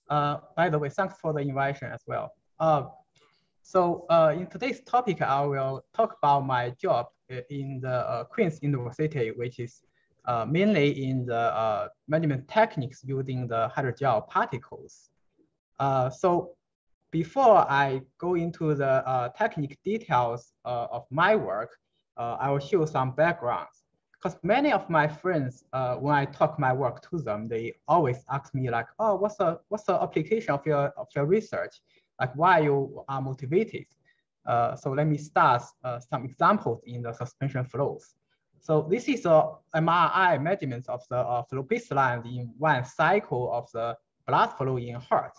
By the way, thanks for the invitation as well. In today's topic, I will talk about my job in the Queen's University, which is mainly in the measurement techniques using the hydrogel particles. So before I go into the technical details of my work, I will show some backgrounds. Because many of my friends, when I talk my work to them, they always ask me like, "Oh, what's the application of your research? Like, why you are motivated?" So let me start some examples in the suspension flows. So this is a MRI measurement of the flow baseline in one cycle of the blood flow in heart.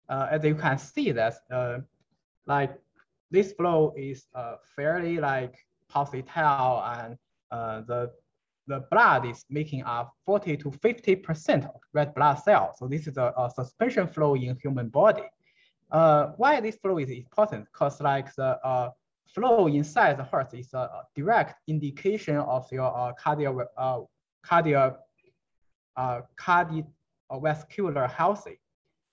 As you can see that like this flow is fairly like pulsatile, and the blood is making up 40 to 50% of red blood cells. So this is a suspension flow in human body. Why this flow is important? Because like the flow inside the heart is a direct indication of your cardiovascular healthy.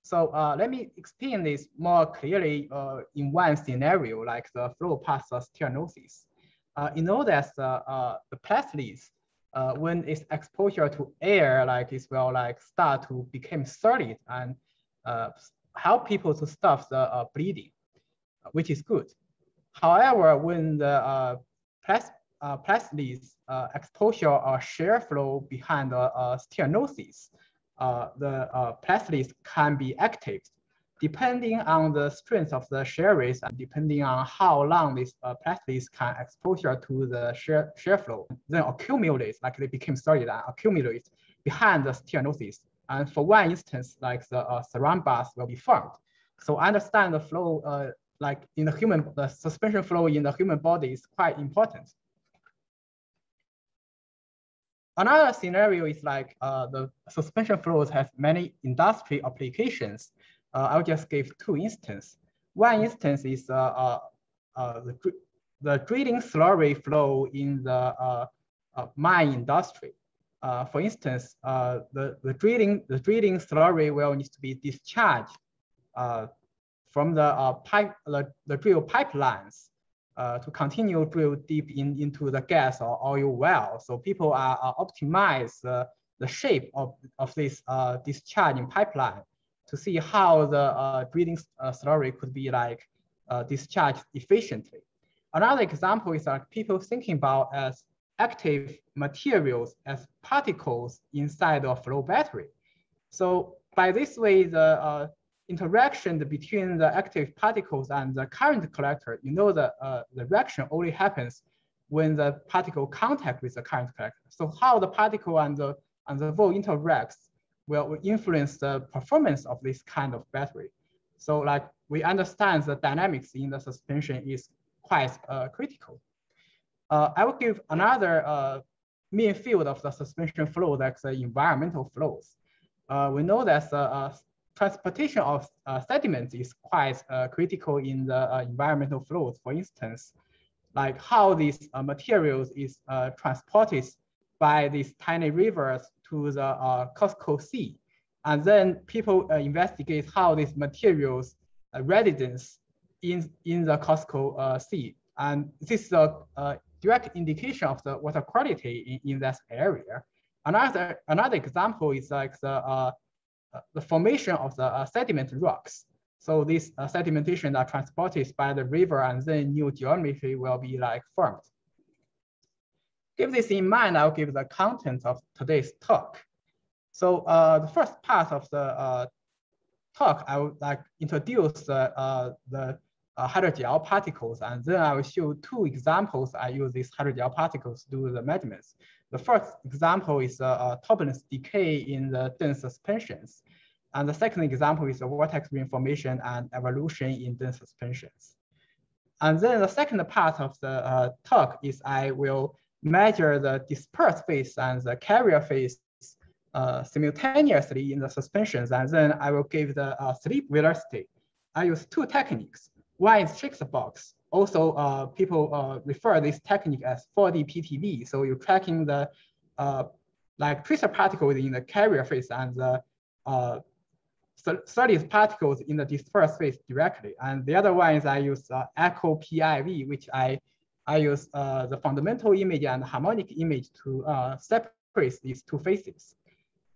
So let me explain this more clearly in one scenario, like the flow past the stenosis. You know that the platelets, when it's exposure to air, like it will like start to become solid and help people to stop the bleeding, which is good. However, when the platelets exposure or shear flow behind the stenosis, the platelets can be active depending on the strength of the shear rates and depending on how long these platelets can exposure to the shear flow, then accumulate, like they became solid and accumulate behind the stenosis. And for one instance, like the thrombus will be formed. So understand the flow, like in the human, the suspension flow in the human body is quite important. Another scenario is like the suspension flows have many industry applications. I'll just give two instances. One instance is the drilling slurry flow in the mine industry. For instance, the drilling slurry will need to be discharged from the drill pipelines to continue drill deep into the gas or oil well. So people are optimize the shape of this discharging pipeline to see how the drilling slurry could be like discharged efficiently. Another example is like people thinking about as active materials as particles inside a flow battery. So by this way, the interaction between the active particles and the current collector, you know the reaction only happens when the particle contact with the current collector. So how the particle and the volt interacts will influence the performance of this kind of battery. So like we understand the dynamics in the suspension is quite critical. I will give another main field of the suspension flow, that's the environmental flows. We know that transportation of sediments is quite critical in the environmental flows. For instance, like how these materials is transported by these tiny rivers to the Costco Sea. And then people investigate how these materials residence in the Costco Sea. And this is a direct indication of the water quality in that area. Another example is like the formation of the sediment rocks. So these sedimentations are transported by the river and then new geometry will be like formed. Keep this in mind, I'll give the content of today's talk. So the first part of the talk, I would like introduce the hydrogel particles, and then I will show two examples. I use these hydrogel particles to do the measurements. The first example is turbulence decay in the dense suspensions. And the second example is the vortex reinformation and evolution in dense suspensions. And then the second part of the talk is I will measure the dispersed phase and the carrier phase simultaneously in the suspensions. And then I will give the sleep velocity. I use two techniques. One is check the box. Also, people refer this technique as 4D PTV. So you're tracking the like tracer particles in the carrier phase and the solid particles in the dispersed phase directly. And the other one is I use echo PIV, which I use the fundamental image and harmonic image to separate these two phases.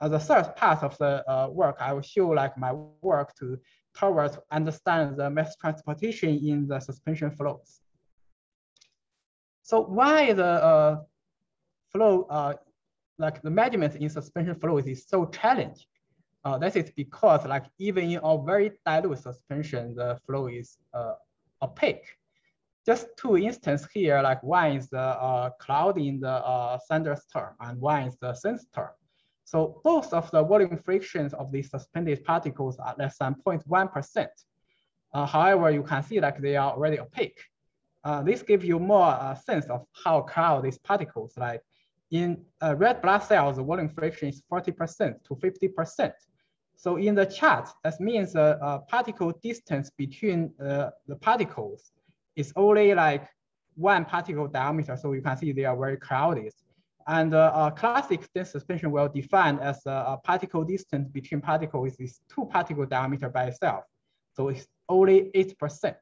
The third part of the work, I will show like my work towards understand the mass transportation in the suspension flows. So why the flow, like the measurement in suspension flows is so challenging? That is because like even in a very dilute suspension, the flow is opaque. Just two instances here, like one is the cloud in the thunderstorm and one is the sandstorm. So both of the volume frictions of these suspended particles are less than 0.1%. However, you can see like they are already opaque. This gives you more sense of how cloud these particles, like in red blood cells, the volume friction is 40% to 50%. So in the chart, that means the particle distance between the particles is only like 1 particle diameter. So you can see they are very crowded. And classic dense suspension will define as a particle distance between particles is 2 particle diameter by itself. So it's only 8%.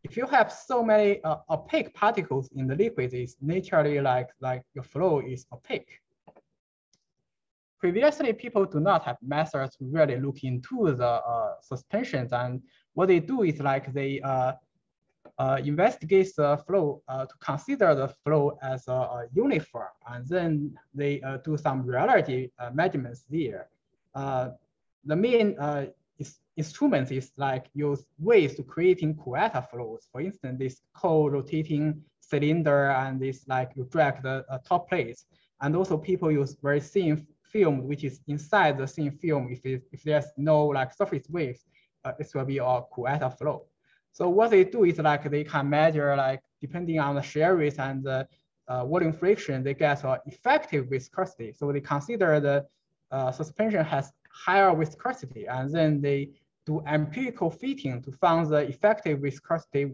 If you have so many opaque particles in the liquid, it's naturally like your flow is opaque. Previously, people do not have methods to really look into the suspensions, and what they do is like they investigate the flow to consider the flow as uniform, and then they do some rheology measurements there. The main instruments is like use ways to creating Cuvetta flows. For instance, this co-rotating cylinder and this like you drag the top plates, and also people use very thin film which is inside the thin film. If there's no like surface waves, it will be a Cuvetta flow. So what they do is like they can measure like depending on the shear rate and the volume friction, they get effective viscosity. So they consider the suspension has higher viscosity, and then they do empirical fitting to find the effective viscosity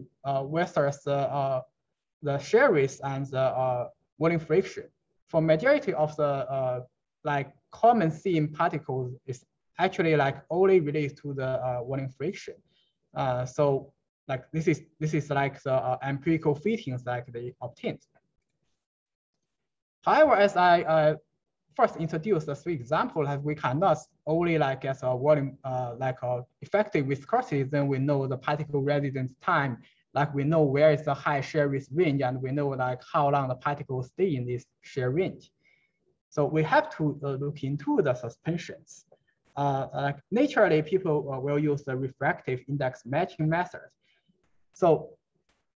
versus the shear rate and the volume friction. For majority of the like common theme particles is actually like only related to the volume friction. So like this is like the empirical fittings like they obtained. However, as I first introduced the 3 examples, like we cannot only like as a volume like a effective viscosity, then we know the particle residence time, like we know where is the high shear rate range, and we know like how long the particles stay in this shear range. So we have to look into the suspensions. Like naturally, people will use the refractive index matching method. So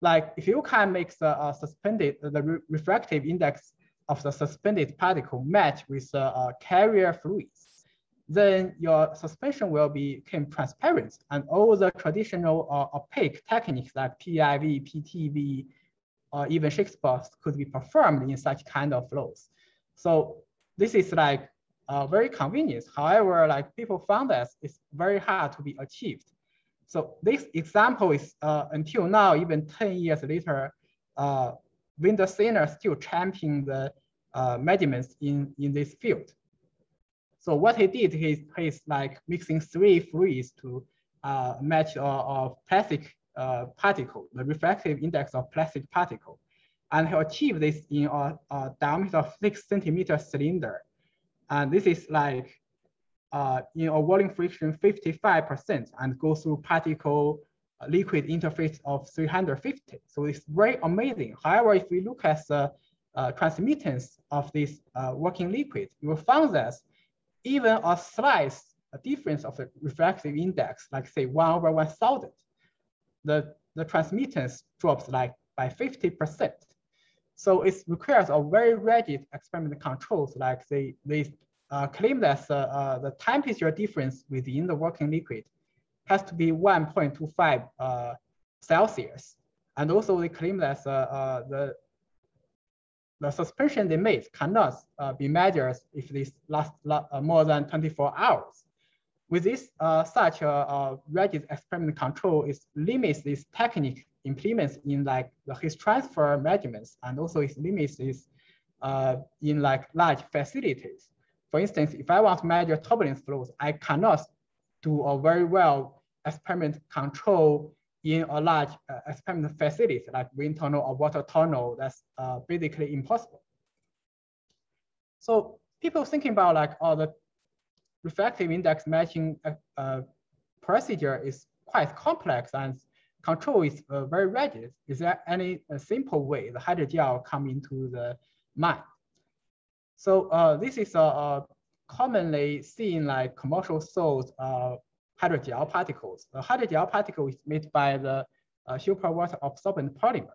like if you can make the refractive index of the suspended particle match with the carrier fluids, then your suspension will become transparent, and all the traditional opaque techniques like PIV, PTV, or even Shakespeare could be performed in such kind of flows. So this is like very convenient. However, like people found that it's very hard to be achieved. So this example is until now, even 10 years later, Winder Sainer still championing the measurements in this field. So what he did, he's like mixing 3 fluids to match a plastic particle, the refractive index of plastic particle. And he achieved this in a diameter of 6 centimeter cylinder. And this is like in a volume friction 55% and go through particle liquid interface of 350. So it's very amazing. However, if we look at the transmittance of this working liquid, you will find that even a slight difference of the refractive index, like say 1/1000, the transmittance drops like by 50%. So it requires a very rigid experimental controls, like they claim that the temperature difference within the working liquid has to be 1.25 Celsius. And also they claim that the suspension they made cannot be measured if this lasts more than 24 hours. With this, such a rigid experimental control limits this technique implements in like the heat transfer measurements, and also it limits this in like large facilities. For instance, if I want to measure turbulence flows, I cannot do a very well experiment control in a large experiment facility like wind tunnel or water tunnel. That's basically impossible. So people thinking about like, oh, the refractive index matching procedure is quite complex and control is very rigid. Is there any simple way the hydrogel come into the mind? So this is a commonly seen like commercial sold hydrogel particles. The hydrogel particle is made by the super water absorbent polymer.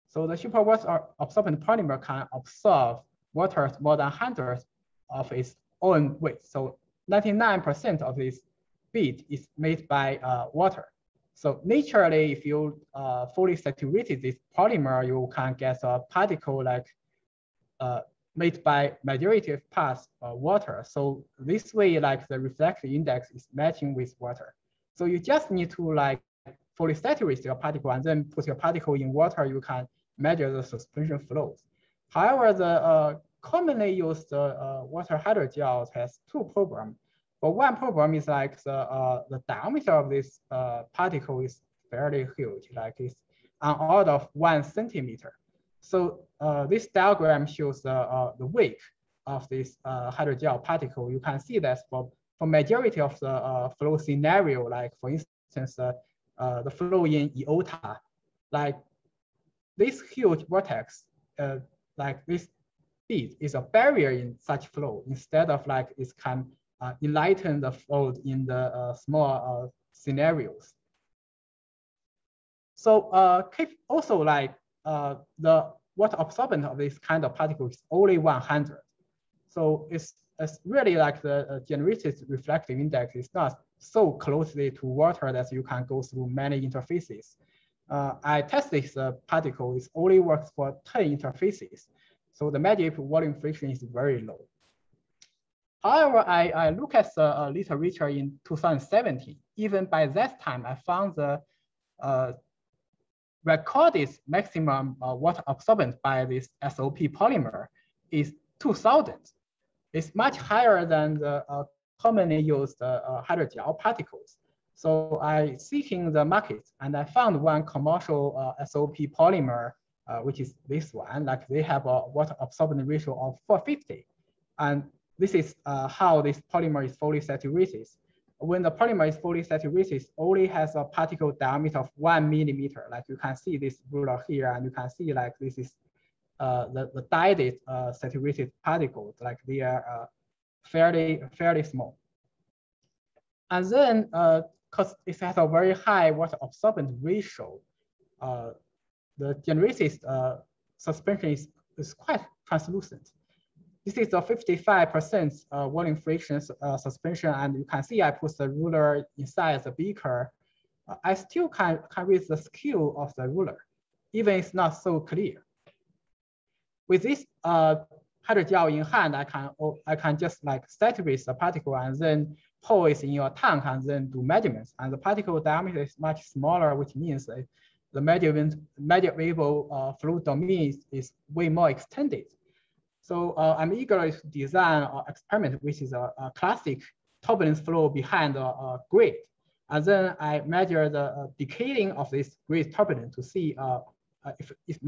So the super water absorbent polymer can absorb water more than 100 of its own weight. So 99% of this bead is made by water. So naturally, if you fully saturated this polymer, you can get a particle like made by majority of parts water. So this way, like the refractive index is matching with water. So you just need to like fully saturate your particle and then put your particle in water, you can measure the suspension flows. However, the commonly used water hydrogels has two problems. But one problem is like the diameter of this particle is fairly huge, like it's on order of 1 centimeter. So this diagram shows the weight of this hydrogel particle. You can see that for majority of the flow scenario, like for instance, the flow in iota, like this huge vortex, like this bead is a barrier in such flow instead of like it can enlighten the flow in the small scenarios. So keep also like the water absorbent of this kind of particle is only 100. So it's really like the generated refractive index is not so closely to water that you can go through many interfaces. I tested this particle, it only works for 10 interfaces. So the magic volume friction is very low. However, I look at the literature in 2017. Even by that time, I found the recorded maximum water absorbent by this SOP polymer is 2000. It's much higher than the commonly used hydrogel particles. So I seeking the market and I found one commercial SOP polymer, which is this one, like they have a water absorbent ratio of 450. And this is how this polymer is fully saturated. When the polymer is fully saturated, it only has a particle diameter of 1 millimeter. Like you can see this ruler here, and you can see like this is the dyed saturated particles, like they are fairly small. And then, because it has a very high water absorbent ratio, the generated suspension is quite translucent. This is a 55% volume friction suspension, and you can see I put the ruler inside the beaker. I still can read the scale of the ruler, even it's not so clear. With this hydrogel in hand, I can just like saturate the particle and then pour it in your tank and then do measurements. And the particle diameter is much smaller, which means the measurable flow domain is way more extended. So I'm eager to design an experiment, which is a classic turbulence flow behind a grid. And then I measure the decaying of this grid turbulence to see if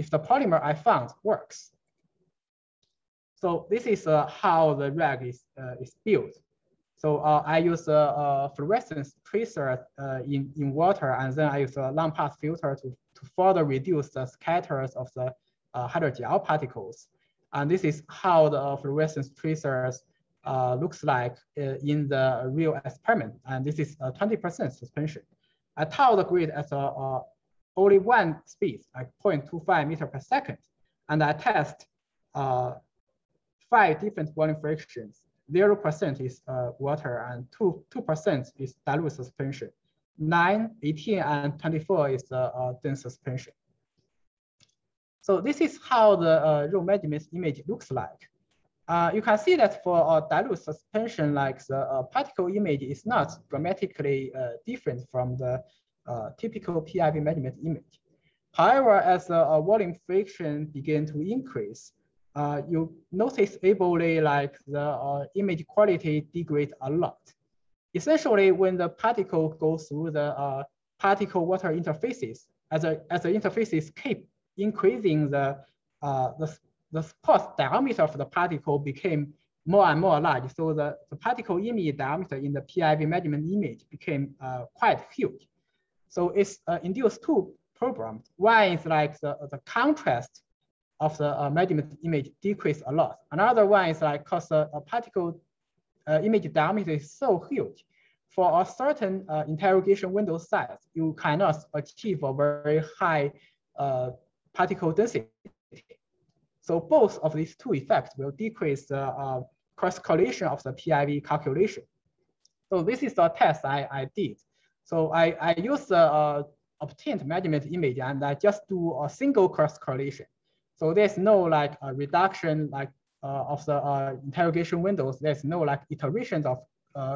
the polymer I found works. So this is how the rag is built. So I use a fluorescence tracer in water, and then I use a long pass filter to further reduce the scatters of the hydrogel particles. And this is how the fluorescence tracers looks like in the real experiment. And this is a 20% suspension. I tau the grid at only one speed, like 0.25 meter per second. And I test 5 different volume frictions. 0% is water and 2% is dilute suspension. 9, 18, and 24 is dense suspension. So this is how the raw measurement image looks like. You can see that for dilute suspension, like the particle image is not dramatically different from the typical PIV measurement image. However, as the volume friction begin to increase, you noticeably like the image quality degrades a lot. Essentially, when the particle goes through the particle water interfaces, as the interfaces keep increasing, the spot diameter of the particle became more and more large. So the particle image diameter in the PIV measurement image became quite huge. So it's induced two problems. One is like the contrast of the measurement image decrease a lot. Another one is like because a particle image diameter is so huge, for a certain interrogation window size, you cannot achieve a very high particle density. So both of these two effects will decrease the cross correlation of the PIV calculation. So this is a test I did. So I use the obtained measurement image and I just do a single cross correlation. So there's no like a reduction like of the interrogation windows. There's no like iterations of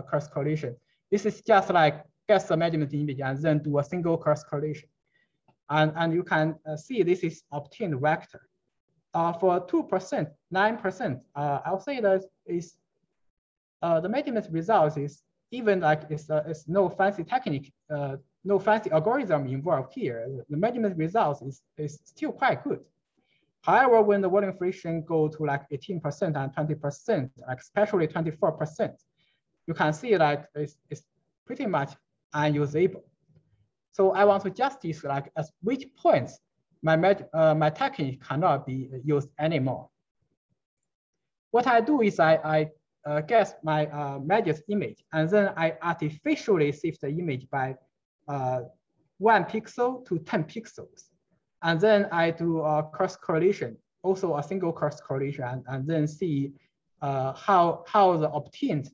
cross correlation. This is just like get the measurement image and then do a single cross correlation. And you can see this is obtained vector. For 2%, 9%, I'll say that is the measurement results is even like it's no fancy technique, no fancy algorithm involved here. The measurement results is still quite good. However, when the volume friction go to like 18% and 20%, like especially 24%, you can see like it's pretty much unusable. So I want to justice like at which points my technique cannot be used anymore. What I do is I guess my measured image, and then I artificially shift the image by 1 pixel to 10 pixels. And then I do a cross correlation, also a single cross correlation, and then see how the obtained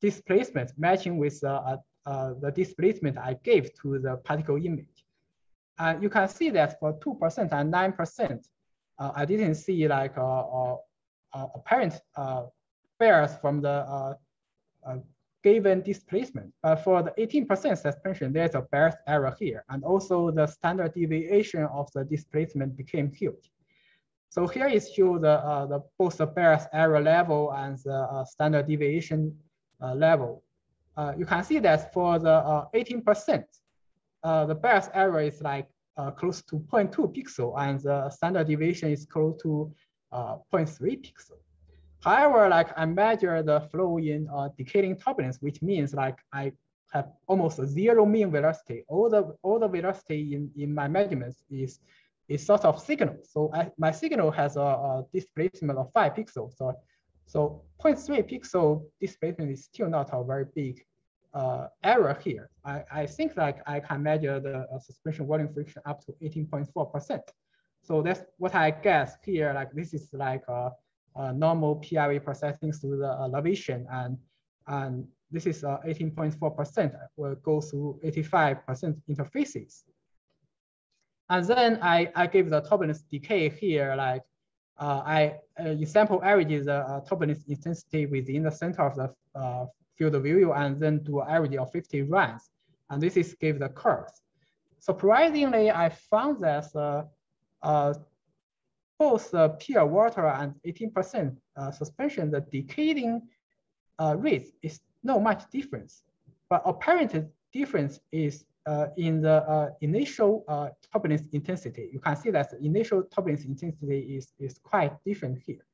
displacement matching with the displacement I gave to the particle image. You can see that for 2% and 9%, I didn't see like apparent bears from the given displacement. But for the 18% suspension, there's a Bayes error here. And also the standard deviation of the displacement became huge. So here is show the both the Bayes error level and the standard deviation level. You can see that for the 18%, the Bayes error is like close to 0.2 pixel and the standard deviation is close to 0.3 pixel. However, like I measure the flow in decaying turbulence, which means like I have almost zero mean velocity. All the velocity in my measurements is sort of signal. So my signal has a displacement of 5 pixels. So 0.3 pixel displacement is still not a very big error here. I think like I can measure the suspension volume friction up to 18.4%. So that's what I guess here. Like this is like a normal PIV processing through the elevation, and this is 18.4% will go through 85% interfaces. And then I give the turbulence decay here, like you sample average the turbulence intensity within the center of the field of view, and then do an average of 50 runs. And this is give the curves. Surprisingly, I found that both the pure water and 18% suspension, the decaying rate is not much difference. But apparent difference is in the initial turbulence intensity. You can see that the initial turbulence intensity is quite different here,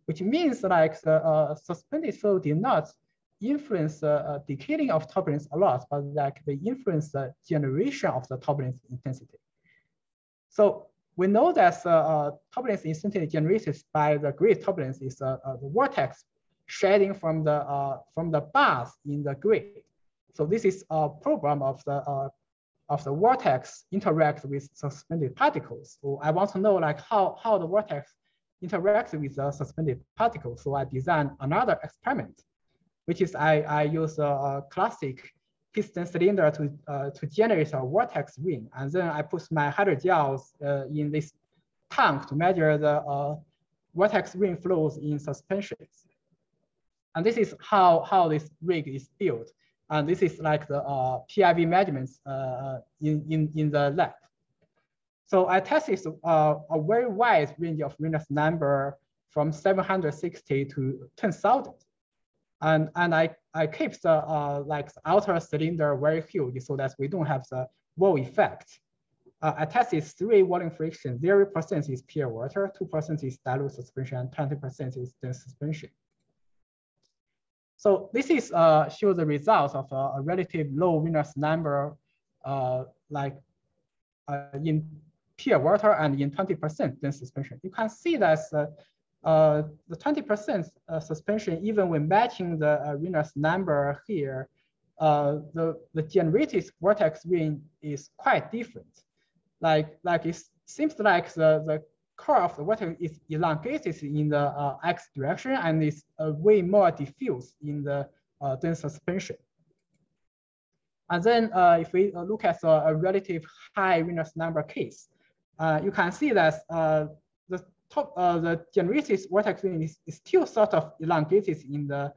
which means like the suspended flow did not influence the decaying of turbulence a lot, but like they influence the generation of the turbulence intensity. So we know that turbulence intensity generated by the grid turbulence is the vortex shedding from the bars in the grid. So this is a program of the vortex interact with suspended particles. So I want to know like how the vortex interacts with the suspended particles. So I designed another experiment, which is I use a classic piston cylinder to generate a vortex ring, and then I put my hydrogels in this tank to measure the vortex ring flows in suspensions. And this is how this rig is built. And this is like the PIV measurements in the lab. So I tested a very wide range of Reynolds number from 760 to 10,000. And I keep the like the outer cylinder very huge so that we don't have the wall effect. I tested 3 volume friction. 0% is pure water, 2% is dilute suspension, and 20% is dense suspension. So this is show the results of a relative low Reynolds number, in pure water and in 20% dense suspension. You can see that the 20% suspension, even when matching the Reynolds number here, the generated vortex ring is quite different. Like it seems like the core of the vortex is elongated in the x direction and is way more diffuse in the dense suspension. And then if we look at a relative high Reynolds number case, you can see that the generated vortex ring is still sort of elongated in the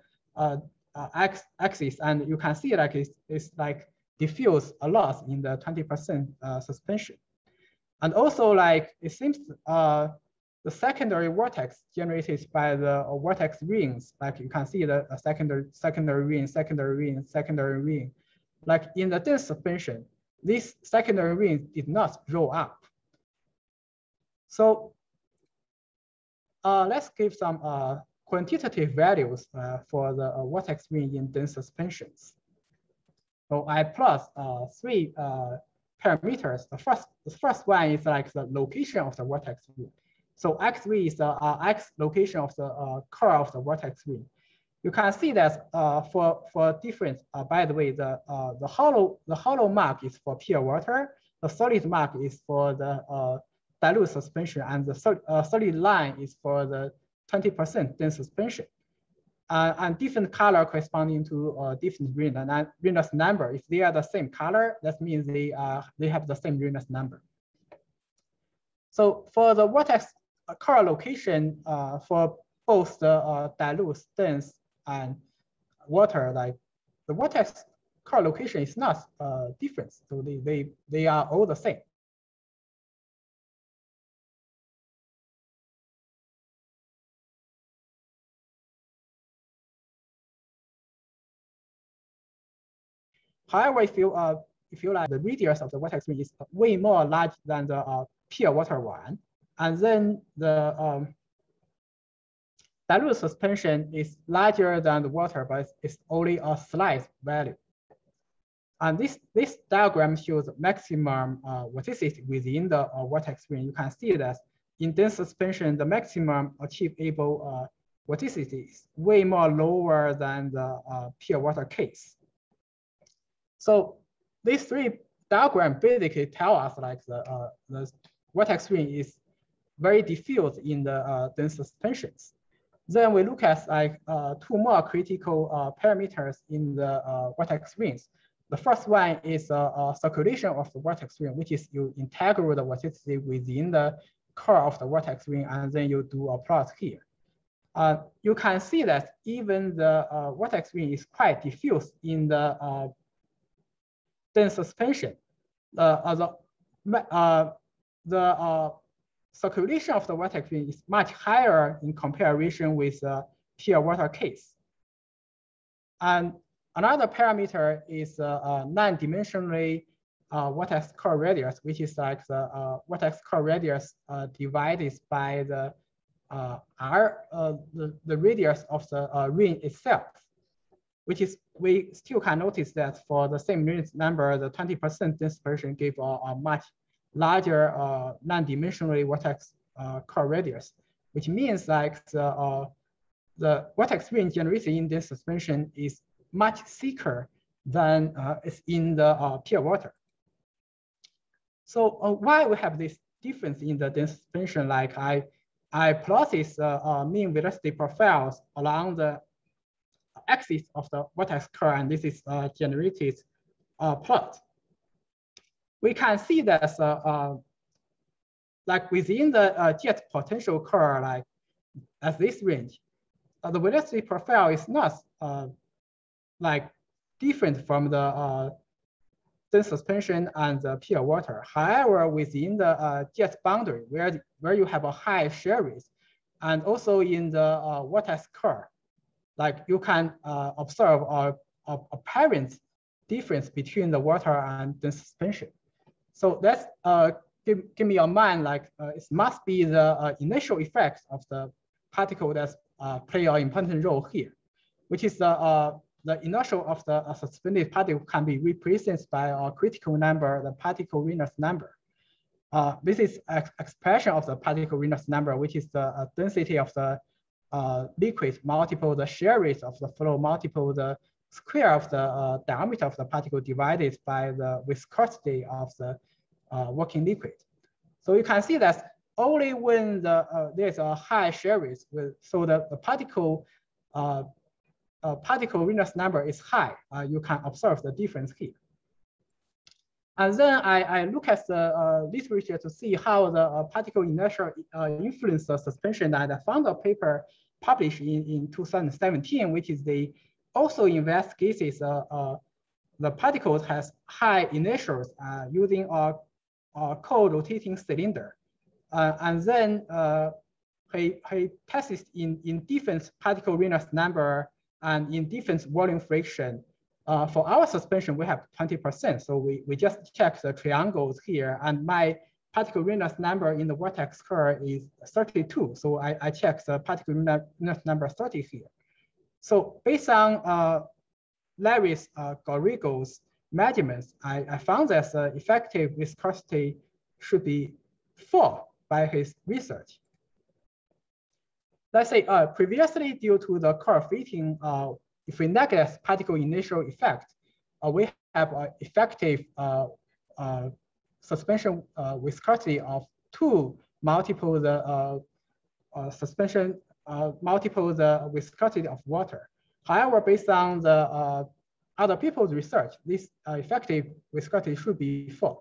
x-axis, and you can see like it's like diffuse a lot in the 20% suspension. And also like it seems the secondary vortex generated by the vortex rings, like you can see the secondary ring. Like in the dense suspension, this secondary ring did not roll up. So let's give some quantitative values for the vortex ring in dense suspensions. So I plot 3 parameters. The first one is like the location of the vortex ring. So x3 is the x location of the core of the vortex ring. You can see that for different, by the way, the hollow mark is for pure water. The solid mark is for the dilute suspension, and the solid line is for the 20% dense suspension. And different color corresponding to different Reynolds number. If they are the same color, that means they have the same Reynolds number. So for the vortex core location for both the dilute, dense, and water, like the vortex core location is not different. So they are all the same. However, if you like, the radius of the vortex ring is way more large than the pure water one, and then the dilute suspension is larger than the water, but it's only a slight value. And this diagram shows maximum vorticity within the vortex ring. You can see that in dense suspension, the maximum achievable vorticity is way more lower than the pure water case. So these 3 diagrams basically tell us like the vortex ring is very diffuse in the dense suspensions. Then we look at like 2 more critical parameters in the vortex rings. The first one is circulation of the vortex ring, which is you integrate the vorticity within the core of the vortex ring, and then you do a plot here. You can see that even the vortex ring is quite diffuse in the dense suspension. The circulation of the vortex ring is much higher in comparison with the pure water case. And another parameter is non-dimensionally vortex core radius, which is like the vortex core radius divided by the the radius of the ring itself, which is, we still can notice that for the same Reynolds number, the 20% dispersion gave a much larger non-dimensionally vortex core radius, which means like the vortex ring generated in this suspension is much thicker than is in the pure water. So why we have this difference in the dense suspension? Like I plotted mean velocity profiles along the axis of the vortex core, and this is generated plot. We can see that like within the jet potential core, like at this range, the velocity profile is not like different from the dense suspension and the pure water. However, within the jet boundary where you have a high shear rate, and also in the vortex curve, like you can observe a apparent difference between the water and dense suspension. So that's give me a mind like it must be the initial effects of the particle that play an important role here, which is the inertia of the suspended particle can be represented by a critical number, the particle Reynolds number. This is an expression of the particle Reynolds number, which is the density of the liquid multiple the shear rate of the flow multiple the square of the diameter of the particle divided by the viscosity of the working liquid. So you can see that only when there's a high shear rate, so the particle Reynolds number is high, you can observe the difference here. And then I look at the literature to see how the particle inertia influence the suspension, and I found a paper published in 2017, which is they also investigates the particles has high inertials using a cold rotating cylinder. And then he tested in different particle Reynolds number and in different volume friction. For our suspension, we have 20%. So we just check the triangles here, and my particle Reynolds number in the vortex curve is 32. So I check the particle Reynolds number 30 here. So based on Larry's Garrigo's measurements, I found that the effective viscosity should be 4 by his research. Let's say previously due to the curve fitting, if we neglect particle initial effect, we have an effective suspension viscosity of 2 multiple the suspension multiple the viscosity of water. However, based on the other people's research, this effective viscosity should be 4.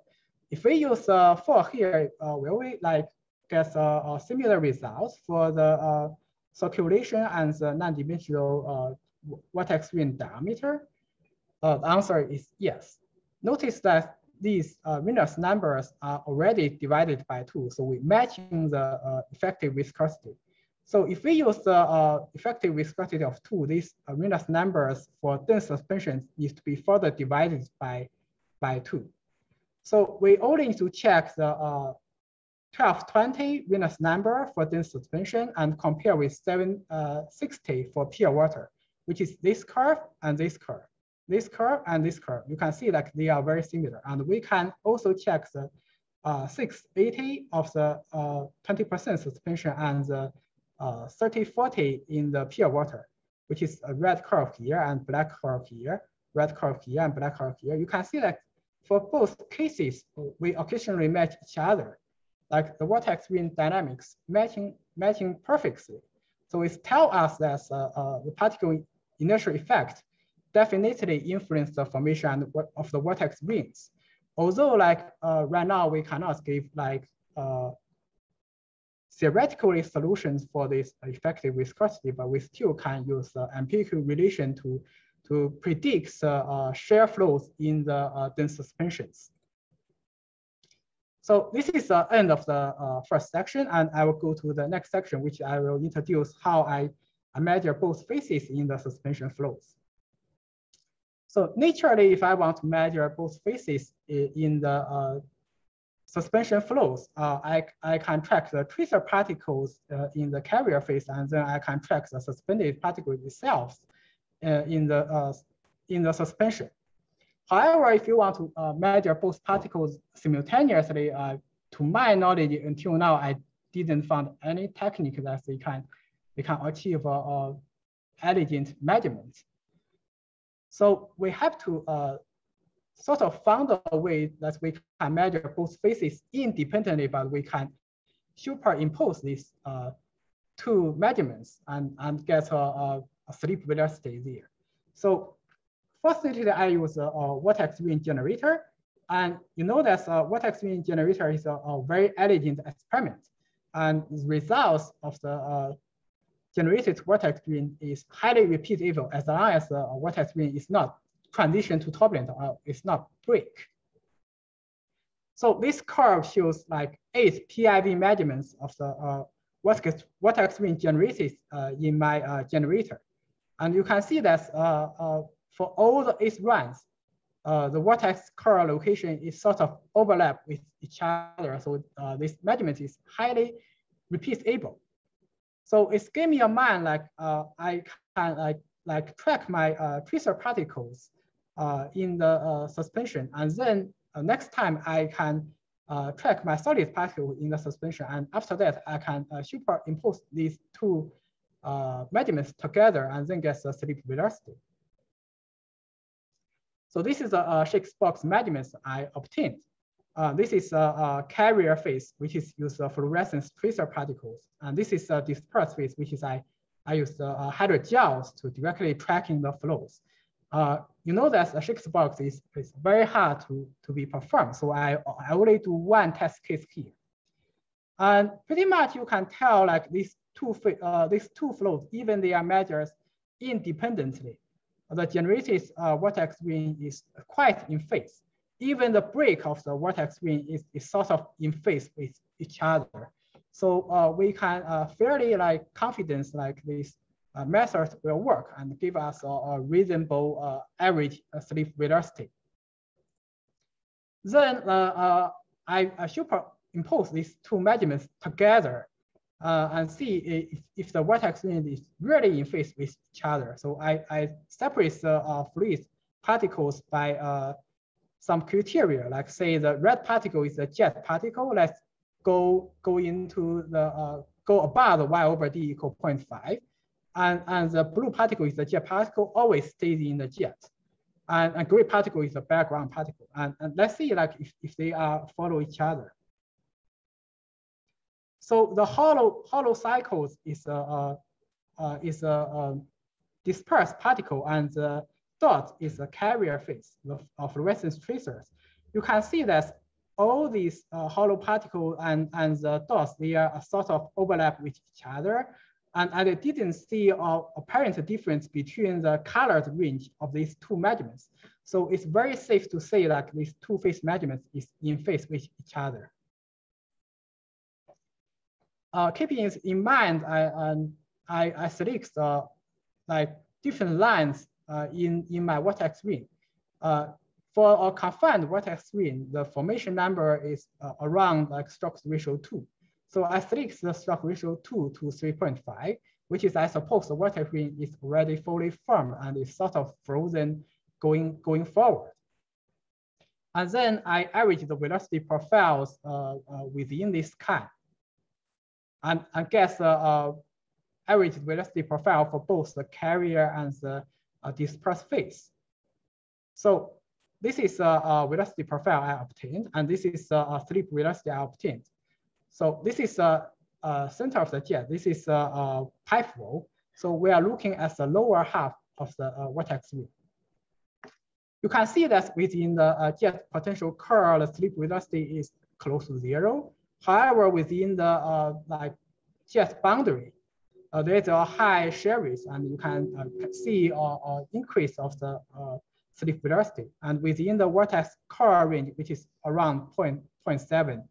If we use 4 here, will we like get a similar results for the circulation and the non-dimensional vortex ring diameter? The answer is yes. Notice that these Reynolds numbers are already divided by 2, so we're matching the effective viscosity. So if we use the effective viscosity of 2, these Reynolds numbers for dense suspension needs to be further divided by 2. So we only need to check the 1220 Reynolds number for dense suspension and compare with 760 for pure water, which is this curve and this curve, this curve and this curve. You can see that they are very similar. And we can also check the 680 of the 20% suspension and the 3040 in the pure water, which is a red curve here and black curve here, red curve here and black curve here. You can see that for both cases, we occasionally match each other, like the vortex ring dynamics matching perfectly. So it tells us that the particle inertial effect definitely influence the formation of the vortex rings. Although like right now we cannot give like theoretically solutions for this effective viscosity, but we still can use the empirical relation to predict the shear flows in the dense suspensions. So this is the end of the first section, and I will go to the next section, which I will introduce how I measure both phases in the suspension flows. So naturally, if I want to measure both phases in the suspension flows, I can track the tracer particles in the carrier phase, and then I can track the suspended particle itself in the suspension. However, if you want to measure both particles simultaneously, to my knowledge, until now, I didn't find any technique that they can achieve elegant measurements. So we have to sort of found a way that we can measure both phases independently, but we can superimpose these 2 measurements and get a slip velocity there. So fortunately, I use a vortex ring generator, and you know that vortex ring generator is a very elegant experiment, and the results of the generated vortex ring is highly repeatable as long as the vortex ring is not transition to turbulent or it's not break. So this curve shows like 8 PIV measurements of the vortex wind generated in my generator. And you can see that for all the 8 runs, the vortex curve location is sort of overlap with each other. So this measurement is highly repeatable. So it's gave me a mind like I can like track my tracer particles in the suspension, and then next time I can track my solid particle in the suspension, and after that I can superimpose these two measurements together and then get the slip velocity. So this is a Schick's box measurements I obtained. This is a carrier phase, which is use fluorescence tracer particles. And this is a dispersed phase, which is I use hydrogels to directly tracking the flows. You know that a Schick's box is very hard to be performed. So I only do one test case here. And pretty much you can tell like these two flows, even they are measured independently, the generated vortex wind is quite in phase. Even the break of the vortex wind is sort of in phase with each other. So we can fairly like confidence like this method will work and give us a reasonable average slip velocity. Then I superimpose these two measurements together and see if the vortex wind is really in phase with each other. So I separate the fluid particles by some criteria, like say the red particle is a jet particle. Let's go into the go above the y/d equal 0.5, and the blue particle is the jet particle, always stays in the jet, and gray particle is the background particle. And let's see like if they follow each other. So the hollow cycles is a dispersed particle, and the dot is a carrier phase of fluorescence tracers. You can see that all these hollow particles and the dots, they are sort of overlap with each other. And I didn't see an apparent difference between the colored range of these two measurements. So it's very safe to say that these two phase measurements is in phase with each other. Keeping in mind, I select like different lines in my vortex wind. For a confined vortex wind, the formation number is around like Stokes ratio 2. So I select the Stokes ratio 2 to 3.5, which is I suppose the vortex wind is already fully formed and is sort of frozen going forward. And then I average the velocity profiles within this scan, and get the average velocity profile for both the carrier and the dispersed phase. So this is a velocity profile I obtained, and this is a slip velocity I obtained. So this is a center of the jet. This is a pipe wall. So we are looking at the lower half of the vortex wind. You can see that within the jet potential curl, the slip velocity is close to 0. However, within the like jet boundary, there is a high shear, and you can see an increase of the slip velocity. And within the vortex curl range, which is around 0.7,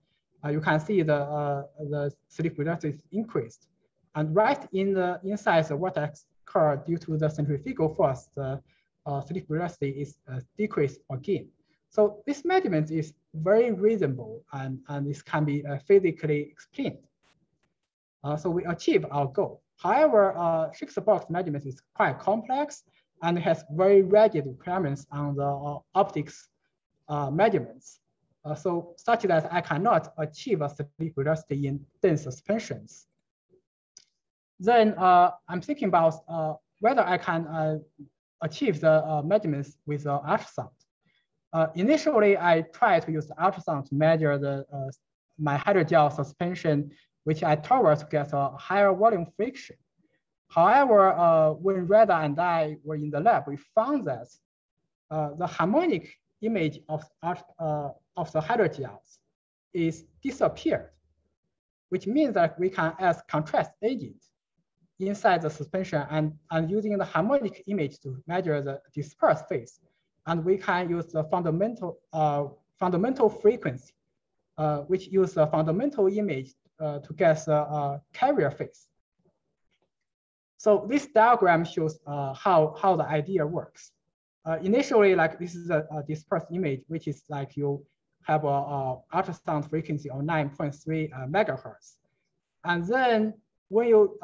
you can see the slip velocity is increased. And right inside the vortex curl, due to the centrifugal force, the slip velocity is decreased again. So this measurement is very reasonable, and this can be physically explained. So we achieve our goal. However, Schick's box measurement is quite complex and has very rigid requirements on the optics measurements. So such that I cannot achieve a slip velocity in dense suspensions. Then I'm thinking about whether I can achieve the measurements with ultrasound. Initially, I tried to use the ultrasound to measure my hydrogel suspension, which I told to get a higher volume friction. However, when Reda and I were in the lab, we found that the harmonic image of the hydrogels is disappeared, which means that we can add contrast agent inside the suspension and using the harmonic image to measure the dispersed phase. And we can use the fundamental frequency which use a fundamental image to get the carrier phase. So this diagram shows how the idea works. Initially, like this is a dispersed image, which is like you have a ultrasound frequency of 9.3 megahertz. And then when you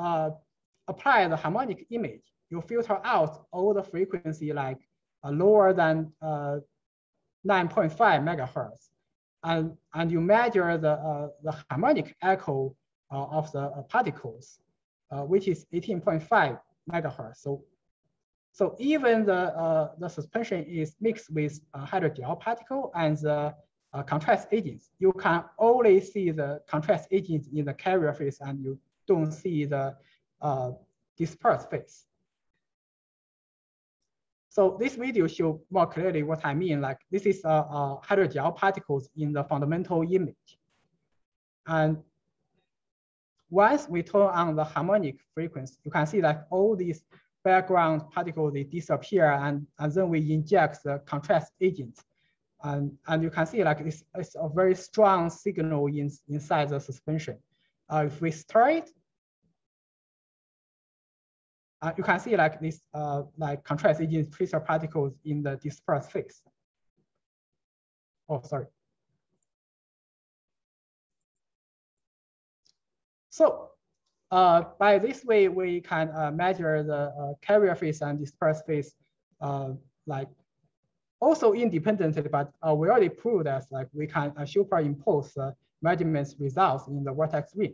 apply the harmonic image, you filter out all the frequency like lower than 9.5 megahertz. And you measure the harmonic echo of the particles, which is 18.5 megahertz. So even the suspension is mixed with hydrogel particle and the contrast agents, you can only see the contrast agents in the carrier phase and you don't see the dispersed phase. So this video shows more clearly what I mean. Like this is hydrogel particles in the fundamental image. And once we turn on the harmonic frequency, you can see that all these background particles, they disappear, and then we inject the contrast agent. And you can see like it's a very strong signal inside the suspension. If we stir it, you can see like this like contrast agent tracer particles in the dispersed phase. Oh, sorry. So by this way, we can measure the carrier phase and dispersed phase like also independently, but we already proved that like we can superimpose measurements results in the vortex ring.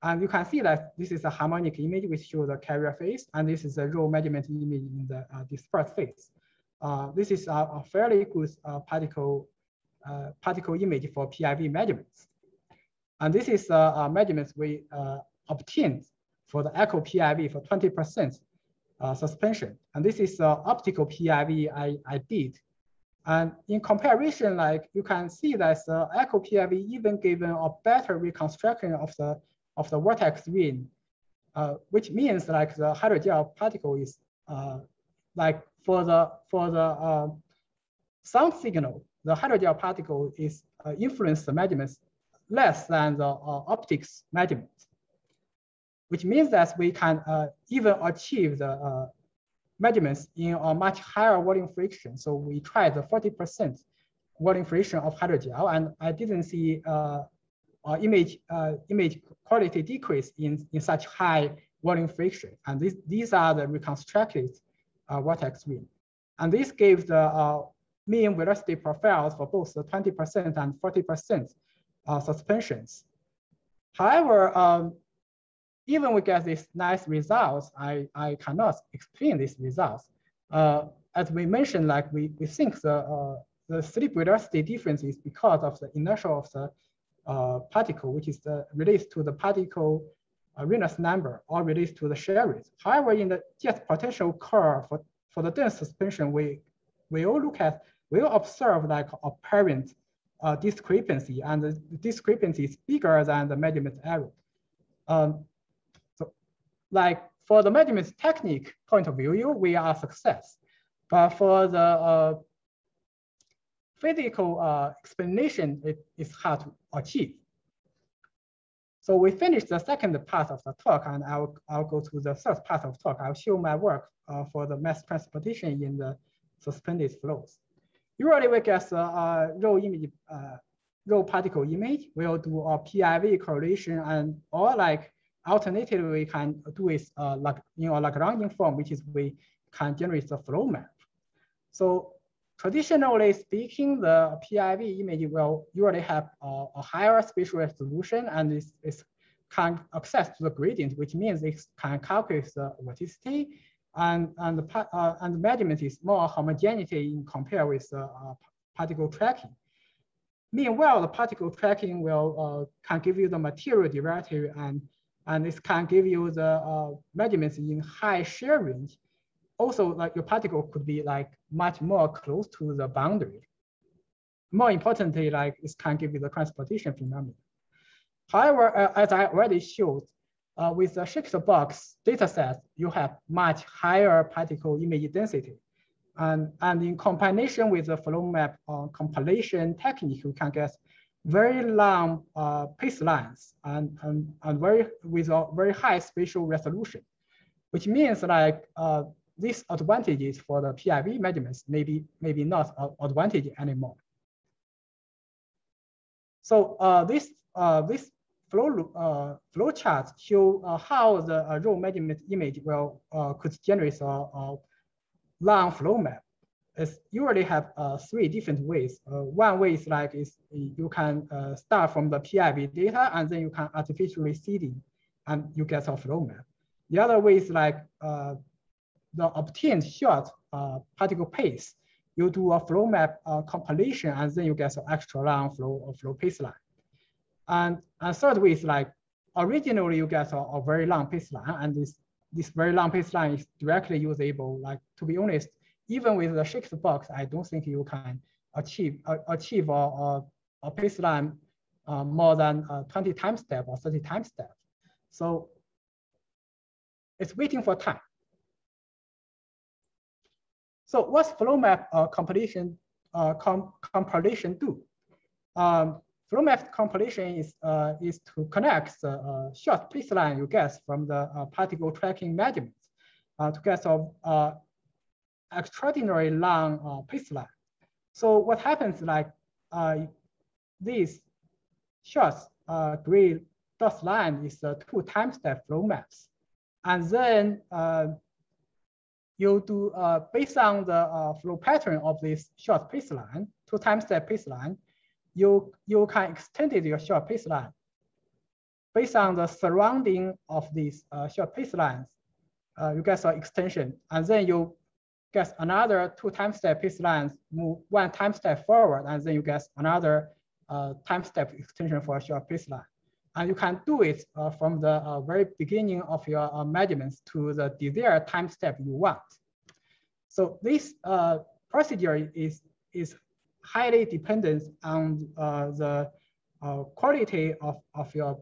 And you can see that this is a harmonic image which shows the carrier phase, and this is a raw measurement image in the dispersed phase. This is a fairly good particle image for PIV measurements. And this is measurements we obtained for the echo PIV for 20% suspension. And this is optical PIV I did. And in comparison, like you can see that the echo PIV even given a better reconstruction of the vortex ring, which means like the hydrogel particle is like for the sound signal, the hydrogel particle is influence the measurements less than the optics measurement, which means that we can even achieve the measurements in a much higher volume friction. So we tried the 40% volume friction of hydrogel, and I didn't see image quality decrease in such high volume friction. And these are the reconstructed vortex ring. And this gives the mean velocity profiles for both the 20% and 40% suspensions. However, even we get these nice results, I cannot explain these results. As we mentioned, like we think the slip velocity difference is because of the inertia of the particle, which is related to the particle Reynolds number or related to the shear rate. However, in the jet potential curve for the dense suspension, we will observe like apparent discrepancy, and the discrepancy is bigger than the measurement error. So like for the measurement technique point of view, we are a success. But for the physical explanation, it is hard to achieve. So we finished the second part of the talk, and I'll go to the third part of the talk. I'll show my work for the mass transportation in the suspended flows. Usually we get raw particle image. We'll do a PIV correlation, and or like alternatively we can do is like Lagrangian form, which is we can generate the flow map. So traditionally speaking, the PIV image will usually have a higher spatial resolution, and it can access to the gradient, which means it can calculate the vorticity, and the measurement is more homogeneity in compare with particle tracking. Meanwhile, the particle tracking will can give you the material derivative, and this can give you the measurements in high shear range. Also, like your particle could be like much more close to the boundary. More importantly, like this can give you the transportation phenomenon. However, as I already showed, with the Schick's box dataset, you have much higher particle image density. And in combination with the flow map compilation technique, we can get very long pace lines and with a very high spatial resolution, which means like these advantages for the PIV measurements maybe not an advantage anymore. So this flow chart show how the raw measurement image will could generate a long flow map. It's usually have 3 different ways. One way is like you can start from the PIV data and then you can artificially seeding and you get a flow map. The other way is like the obtained short particle pace. You do a flow map compilation and then you get an extra long flow pace line. And third way is like originally you get a very long pace line, and this very long pace line is directly usable. Like, to be honest, even with the Shakespeare box, I don't think you can achieve a pace line more than 20 time step or 30 time step. So it's waiting for time. So what's flow map compilation do? Flow map compilation is to connect the short pace line you get from the particle tracking measurements to get a extraordinary long pace line. So what happens like these short gray dot line is 2 time step flow maps, and then you do based on the flow pattern of this short pace line, 2 time step pace line, you can extend your short pace line based on the surrounding of these short pace lines. You get an extension, and then you get another 2 time step pace lines, move 1 time step forward, and then you get another time step extension for a short pace line. And you can do it from the very beginning of your measurements to the desired time step you want. So this procedure is highly dependent on the quality of your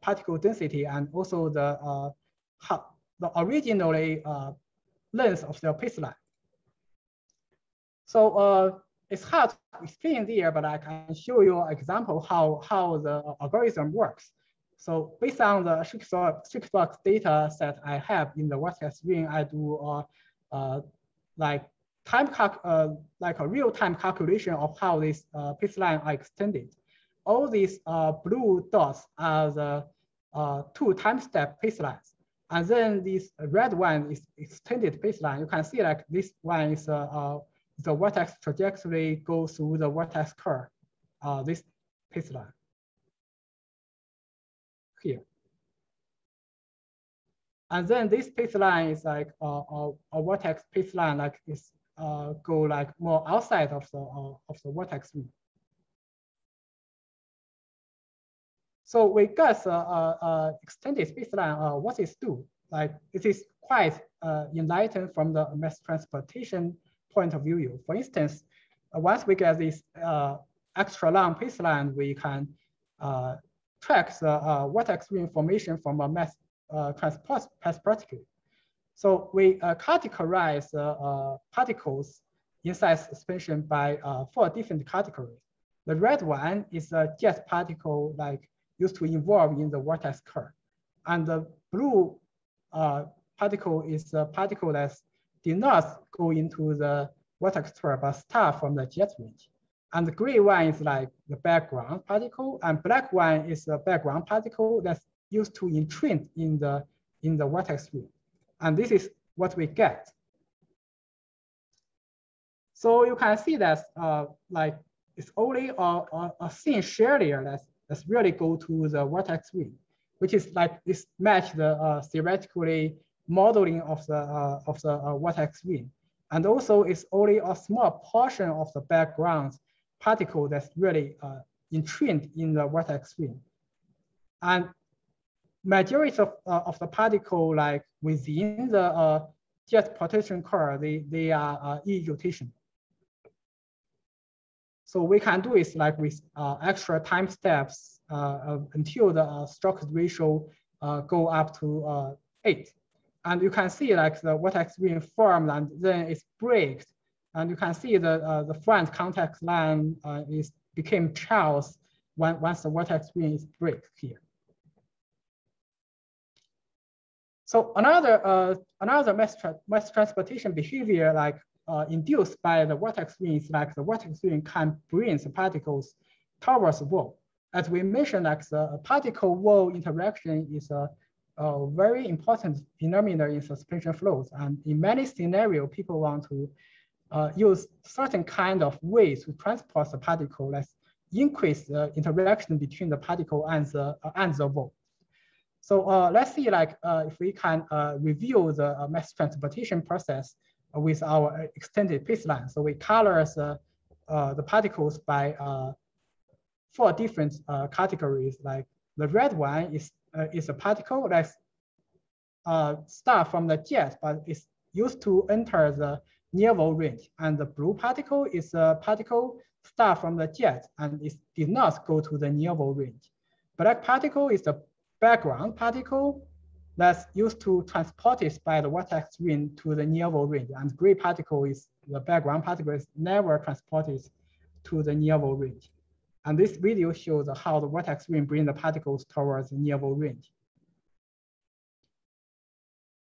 particle density and also the originally length of the pace line. So it's hard to explain there, but I can show you an example how the algorithm works. So based on the Shakespeare data set I have in the vortex ring, I do like a real-time calculation of how these pace lines are extended. All these blue dots are the 2 time step pace lines. And then this red one is extended pace line. You can see like this one is the vortex trajectory goes through the vortex curve, this pace line here. And then this pace line is like a vortex pace line, like is go like more outside of the vortex ring. So we got extended space line. What it do? Like it is quite enlightened from the mass transportation point of view. For instance, once we get this extra long pace line, we can track the vortex ring formation from a mass transport particle. So we categorize particles inside suspension by 4 different categories. The red one is a jet particle like used to involve in the vortex curve. And the blue particle is a particle that did not go into the vortex curve, but start from the jet range. And the gray one is like the background particle, and black one is a background particle that's used to intrinsic in the vortex ring. And this is what we get. So you can see that like it's only a thin shear layer that's really go to the vortex ring, which is like this match the theoretically modeling of the vortex ring. And also it's only a small portion of the background particle that's really intrinsic in the vortex ring. And majority of the particle like within the jet protection curve, they are e-rotation. So we can do it like with extra time steps until the stroke ratio go up to 8. And you can see like the vortex ring formed and then it's breaks. And you can see the front contact line became Charles once the vortex ring is break here. So another mass transportation behavior like induced by the vortex ring is like the vortex ring can bring the particles towards the wall. As we mentioned, like the particle-wall interaction is a very important phenomenon in suspension flows. And in many scenarios, people want to use certain kind of ways to transport the particle, let's increase the interaction between the particle and the wall. So let's see, like if we can review the mass transportation process with our extended baseline. So we color the particles by 4 different categories. Like the red one is a particle that start from the jet, but it's used to enter the near wall range. And the blue particle is a particle start from the jet and it did not go to the near wall range. Black particle is the background particle that's used to transport it by the vortex ring to the near wall range. And gray particle is the background particle is never transported to the near wall range. And this video shows how the vortex ring brings the particles towards the near wall range,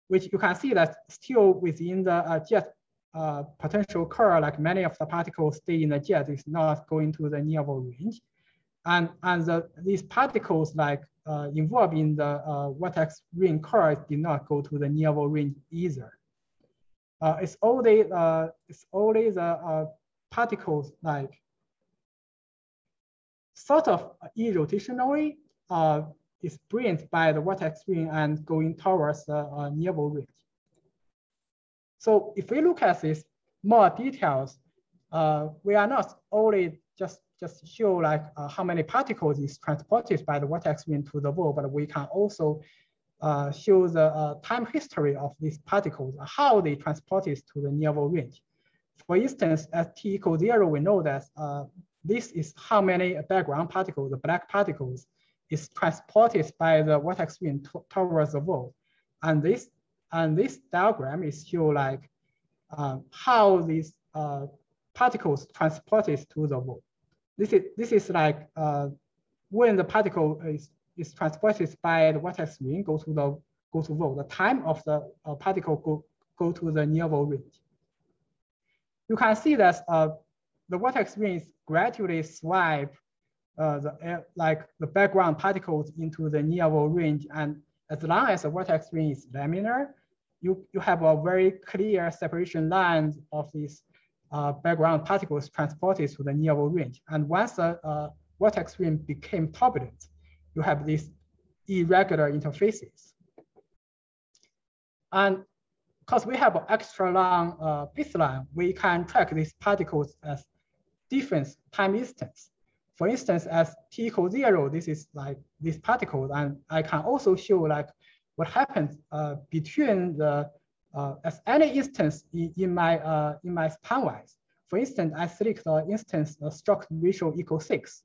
which you can see that still within the jet potential curve, like many of the particles stay in the jet, is not going to the near wall range. And these particles like involved in the vortex ring curve did not go to the near wall range either. It's only the particles like sort of irrotationally is brings by the vortex ring and going towards the near wall range. So if we look at this more details, we are not only just show like how many particles is transported by the vortex ring to the wall, but we can also show the time history of these particles, how they transported to the near wall range. For instance, at t equals 0, we know that this is how many background particles, the black particles, is transported by the vortex ring towards the wall. And this diagram is show like how these particles transported to the wall. This is like when the particle is transported by the vortex ring go to wall. The time of the particle go to the near wall range. You can see that the vortex rings gradually swipe the background particles into the near wall range, and as long as the vortex ring is laminar, you have a very clear separation lines of these background particles transported to the near wall range. And once the vortex ring became turbulent, you have these irregular interfaces. And because we have an extra long baseline, we can track these particles as different time instance. For instance, as t equals 0, this is like these particles, and I can also show like what happens between the as any instance in my spanwise. For instance, I select the instance Stokes ratio equals 6.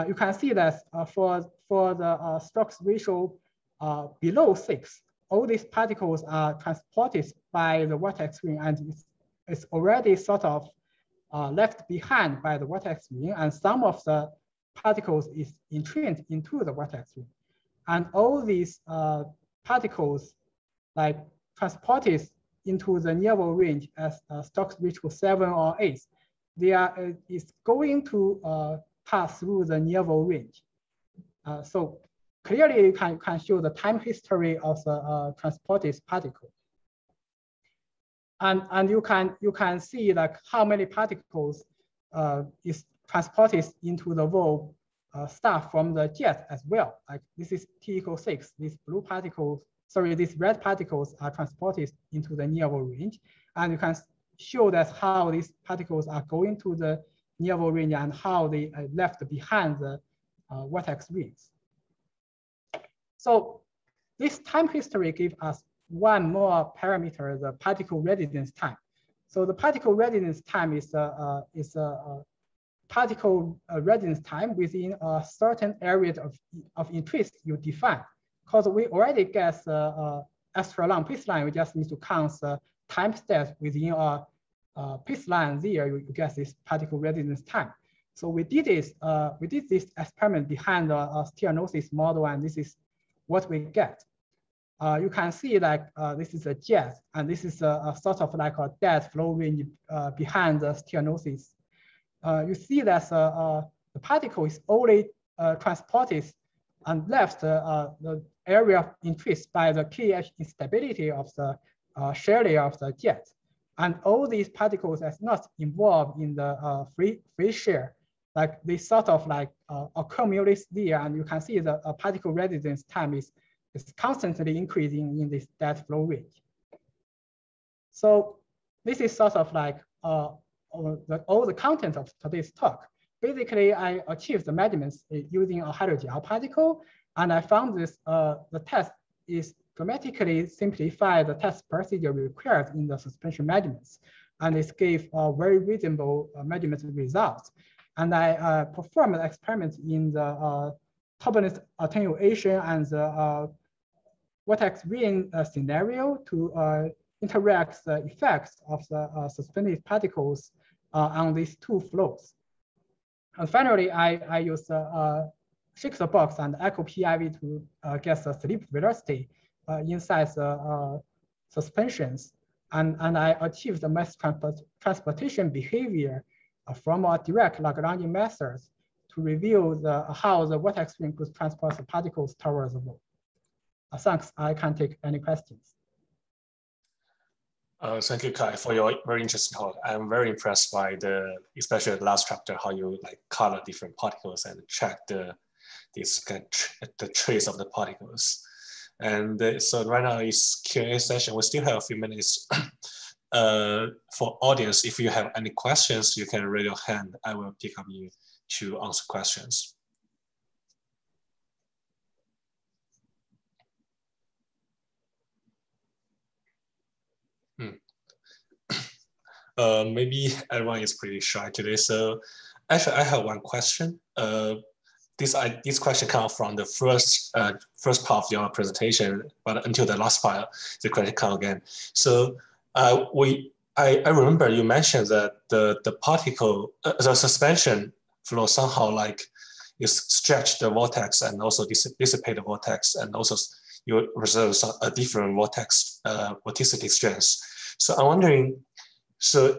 You can see that for the Stokes ratio below 6, all these particles are transported by the vortex ring, and it's already sort of left behind by the vortex ring, and some of the particles is entrained into the vortex ring. And all these particles like transported into the near wall range as Stokes ratio 7 or 8, they are is going to pass through the near wall range. So clearly you can show the time history of the transported particle. And you can see like how many particles is transported into the wall start from the jet as well. Like this is t equals 6. These blue particles, sorry, these red particles are transported into the near wall range, and you can show that how these particles are going to the near wall range and how they are left behind the vortex rings. So this time history gives us one more parameter, the particle residence time. So the particle residence time is a particle residence time within a certain area of interest you define. Because we already get extra long baseline, we just need to count the time steps within a baseline there, you get this particle residence time. So we did this experiment behind the stereognosis model, and this is what we get. You can see like this is a jet, and this is a sort of like a dead flow range behind the stereognosis. You see that the particle is only transported and left the area of interest by the KH instability of the shear layer of the jet. And all these particles are not involved in the free shear. Like they sort of like accumulate there, and you can see the particle residence time is constantly increasing in this dead flow range. So this is sort of like all the content of today's talk. Basically, I achieved the measurements using a hydrogel particle, and I found this the test is dramatically simplify the test procedure required in the suspension measurements, and it gave very reasonable measurement results. And I performed experiments in the turbulence attenuation and the vortex ring scenario to interact the effects of the suspended particles on these two flows. And finally, I used shake the box and echo PIV to get the slip velocity inside the suspensions. And I achieved the mass transportation behavior from a direct Lagrangian methods to reveal how the vortex ring could transport the particles towards the wall. Thanks, I can't take any questions. Thank you, Kai, for your very interesting talk. I'm very impressed by especially the last chapter, how you like color different particles and check the trace of the particles. And so right now is Q&A session. We still have a few minutes. For audience, if you have any questions, you can raise your hand. I will pick up you to answer questions. Maybe everyone is pretty shy today. So actually I have one question. This question comes from the first part of your presentation, but until the last part, the question comes again. So I remember you mentioned that the particle, the suspension flow somehow like you stretch the vortex and also dissipate the vortex, and also you reserve a different vortex vorticity strength. So I'm wondering, so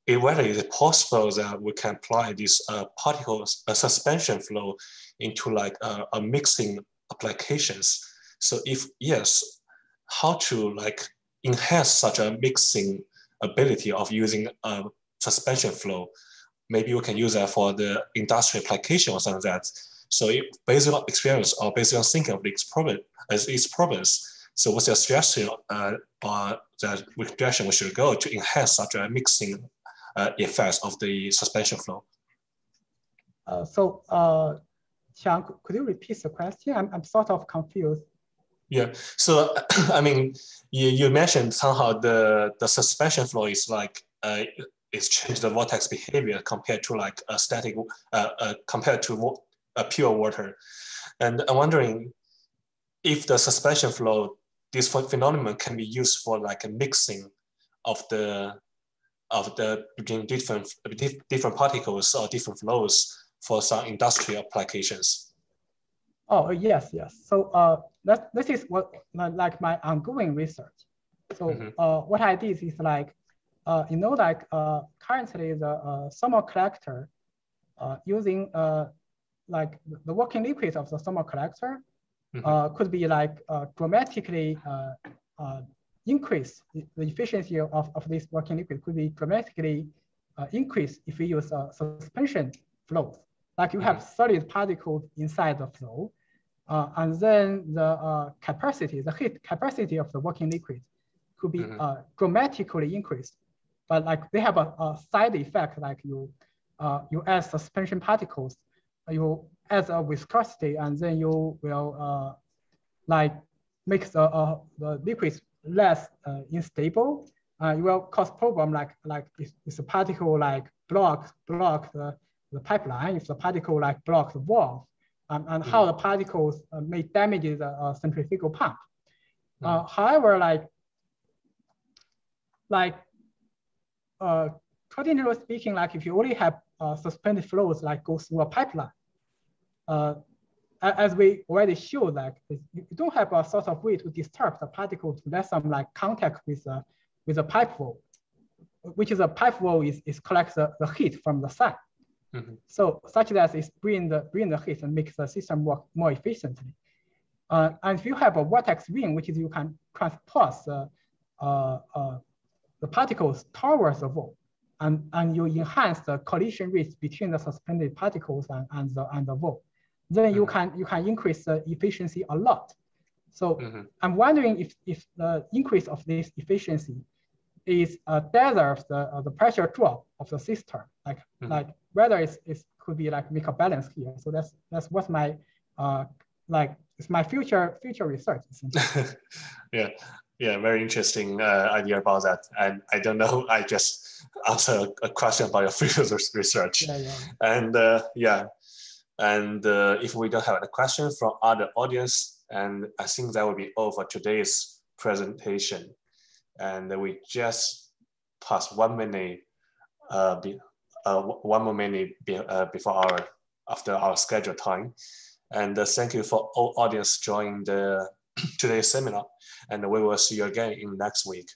whether it is possible that we can apply this particles suspension flow into like a mixing applications. So if yes, how to like enhance such a mixing ability of using a suspension flow? Maybe we can use that for the industrial application or something like that. So based on experience or based on thinking of its problems, so what's your suggestion that which direction we should go to enhance such a mixing effects of the suspension flow? Zhang, could you repeat the question? I'm sort of confused. Yeah, so I mean, you mentioned somehow the suspension flow is like it's changed the vortex behavior compared to like a static compared to a pure water, and I'm wondering if the suspension flow, this phenomenon can be used for like a mixing of the between different particles or different flows for some industrial applications. Oh yes. So this is what like my ongoing research. So what I did is like like currently the thermal collector using like the working liquid of the thermal collector could be like dramatically increase the efficiency of this working liquid could be dramatically increased if we use suspension flows. Like you have solid particles inside the flow, and then the capacity, the heat capacity of the working liquid could be dramatically increased. But like they have a side effect, like you add suspension particles, you add a viscosity, and then you will like make the liquids less unstable. You will cause problem like if the particle like block the pipeline, if the particle like block the valve, and how the particles may damage the centrifugal pump. However, traditionally speaking, like if you only have suspended flows like go through a pipeline, as we already showed, like you don't have a sort of way to disturb the particle to let some like contact with a pipe wall, which is a pipe wall is collects the heat from the sun. Mm-hmm. So such that it's bring the heat and makes the system work more efficiently. And if you have a vortex ring, which is you can transpose the particles towards the wall, and you enhance the collision rates between the suspended particles and the wall, then you can increase the efficiency a lot. So I'm wondering if the increase of this efficiency is deserves the pressure drop of the system, like whether it could be like make a balance here. So that's what my it's my future research. Yeah, very interesting idea about that. And I don't know, I just answered a question about your future research. And if we don't have a question from other audience, and I think that will be all for today's presentation. And we just passed 1 minute, 1 more minute after our scheduled time. And thank you for all audience joining today's seminar. And we will see you again in next week.